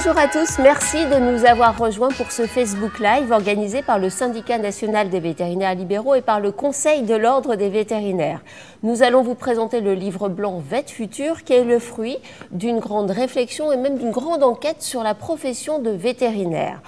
Bonjour à tous, merci de nous avoir rejoints pour ce Facebook Live organisé par le Syndicat national des vétérinaires libéraux et par le Conseil de l'Ordre des vétérinaires. Nous allons vous présenter le livre blanc Vet Futur qui est le fruit d'une grande réflexion et même d'une grande enquête sur la profession de vétérinaire.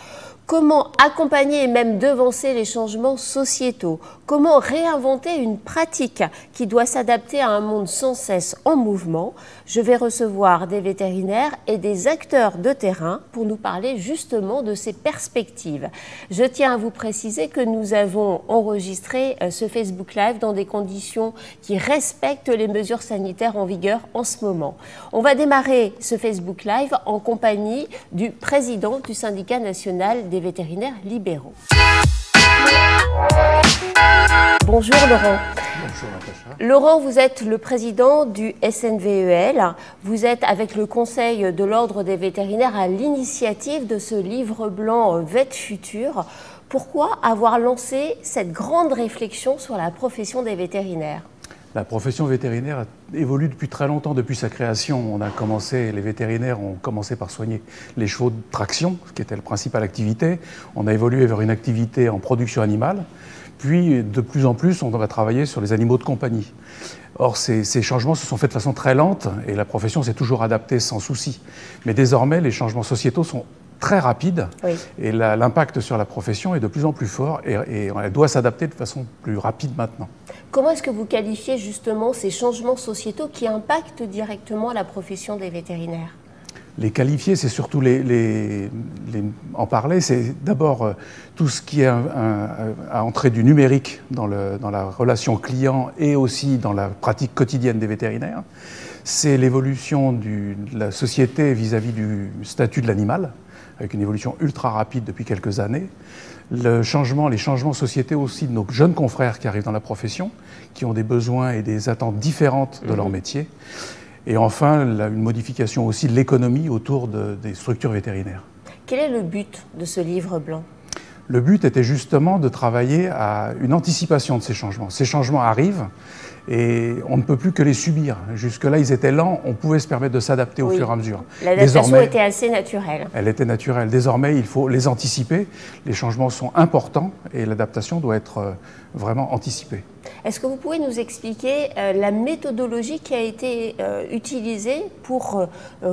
Comment accompagner et même devancer les changements sociétaux? Comment réinventer une pratique qui doit s'adapter à un monde sans cesse en mouvement? Je vais recevoir des vétérinaires et des acteurs de terrain pour nous parler justement de ces perspectives. Je tiens à vous préciser que nous avons enregistré ce Facebook Live dans des conditions qui respectent les mesures sanitaires en vigueur en ce moment. On va démarrer ce Facebook Live en compagnie du président du Syndicat national des vétérinaires libéraux. Bonjour Laurent. Bonjour Natacha. Laurent, vous êtes le président du SNVEL. Vous êtes avec le Conseil de l'Ordre des vétérinaires à l'initiative de ce livre blanc Vet Futur. Pourquoi avoir lancé cette grande réflexion sur la profession des vétérinaires? La profession vétérinaire évolue depuis très longtemps, depuis sa création. Les vétérinaires ont commencé par soigner les chevaux de traction, ce qui était la principale activité. On a évolué vers une activité en production animale. Puis, de plus en plus, on va travailler sur les animaux de compagnie. Or, ces changements se sont faits de façon très lente et la profession s'est toujours adaptée sans souci. Mais désormais, les changements sociétaux sont très rapides et l'impact sur la profession est de plus en plus fort et elle doit s'adapter de façon plus rapide maintenant. Comment est-ce que vous qualifiez justement ces changements sociétaux qui impactent directement la profession des vétérinaires? Les qualifier, c'est surtout en parler. C'est d'abord tout ce qui est à entrer du numérique dans la relation client et aussi dans la pratique quotidienne des vétérinaires. C'est l'évolution de la société vis-à-vis du statut de l'animal, avec une évolution ultra rapide depuis quelques années. Les changements sociétaux aussi de nos jeunes confrères qui arrivent dans la profession, qui ont des besoins et des attentes différentes de leur métier. Et enfin, une modification aussi de l'économie autour des structures vétérinaires. Quel est le but de ce livre blanc? Le but était justement de travailler à une anticipation de ces changements. Ces changements arrivent et on ne peut plus que les subir. Jusque-là, ils étaient lents, on pouvait se permettre de s'adapter au fur et à mesure. L'adaptation était assez naturelle. Elle était naturelle. Désormais, il faut les anticiper. Les changements sont importants et l'adaptation doit être vraiment anticipée. Est-ce que vous pouvez nous expliquer la méthodologie qui a été utilisée pour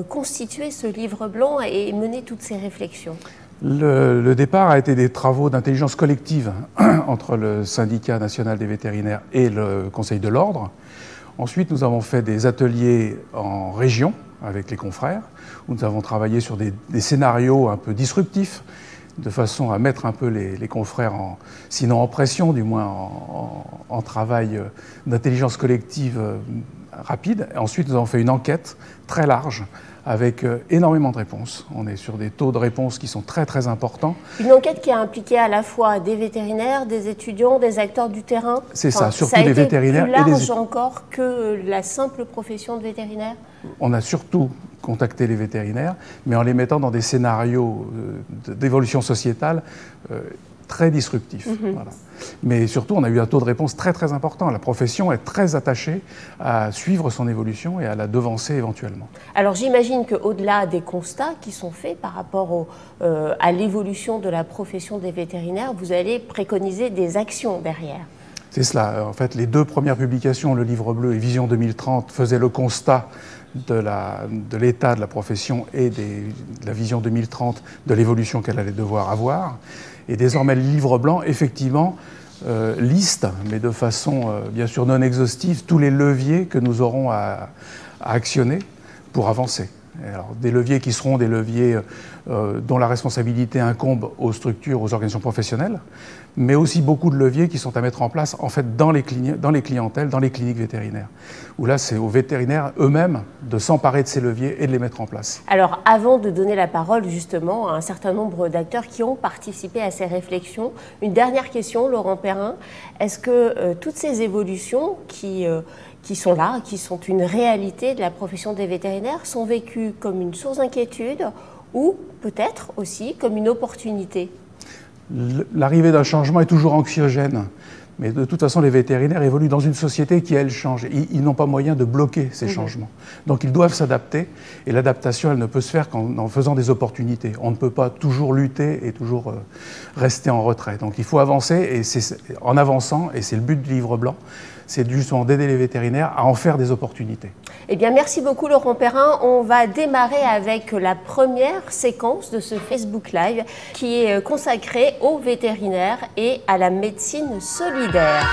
constituer ce livre blanc et mener toutes ces réflexions? Le départ a été des travaux d'intelligence collective entre le Syndicat national des vétérinaires et le Conseil de l'Ordre. Ensuite, nous avons fait des ateliers en région avec les confrères, où nous avons travaillé sur des scénarios un peu disruptifs, de façon à mettre un peu les confrères, sinon en pression, du moins en travail d'intelligence collective rapide. Ensuite, nous avons fait une enquête très large, avec énormément de réponses. On est sur des taux de réponse qui sont très très importants. Une enquête qui a impliqué à la fois des vétérinaires, des étudiants, des acteurs du terrain. C'est ça, surtout les vétérinaires. Ça a été plus large encore que la simple profession de vétérinaire? On a surtout contacté les vétérinaires, mais en les mettant dans des scénarios d'évolution sociétale très disruptifs. Voilà. Mais surtout, on a eu un taux de réponse très très important. La profession est très attachée à suivre son évolution et à la devancer éventuellement. Alors j'imagine qu'au-delà des constats qui sont faits par rapport à l'évolution de la profession des vétérinaires, vous allez préconiser des actions derrière. C'est cela. En fait, les deux premières publications, le livre bleu et Vision 2030, faisaient le constat de l'état de la profession et de la Vision 2030, de l'évolution qu'elle allait devoir avoir. Et désormais, le livre blanc, effectivement, liste, mais de façon bien sûr non exhaustive, tous les leviers que nous aurons à actionner pour avancer. Alors, des leviers qui seront des leviers dont la responsabilité incombe aux structures, aux organisations professionnelles, mais aussi beaucoup de leviers qui sont à mettre en place en fait dans les clientèles, dans les cliniques vétérinaires, où là c'est aux vétérinaires eux-mêmes de s'emparer de ces leviers et de les mettre en place. Alors avant de donner la parole justement à un certain nombre d'acteurs qui ont participé à ces réflexions, une dernière question, Laurent Perrin, est-ce que toutes ces évolutions qui sont là, qui sont une réalité de la profession des vétérinaires, sont vécues comme une source d'inquiétude ou peut-être aussi comme une opportunité? L'arrivée d'un changement est toujours anxiogène. Mais de toute façon, les vétérinaires évoluent dans une société qui, elle, change. Ils n'ont pas moyen de bloquer ces changements. Donc ils doivent s'adapter, et l'adaptation, elle ne peut se faire qu'en faisant des opportunités. On ne peut pas toujours lutter et toujours rester en retrait. Donc il faut avancer, et c'est en avançant, et c'est le but du livre blanc, c'est justement d'aider les vétérinaires à en faire des opportunités. Eh bien, merci beaucoup Laurent Perrin. On va démarrer avec la première séquence de ce Facebook Live qui est consacrée aux vétérinaires et à la médecine solidaire.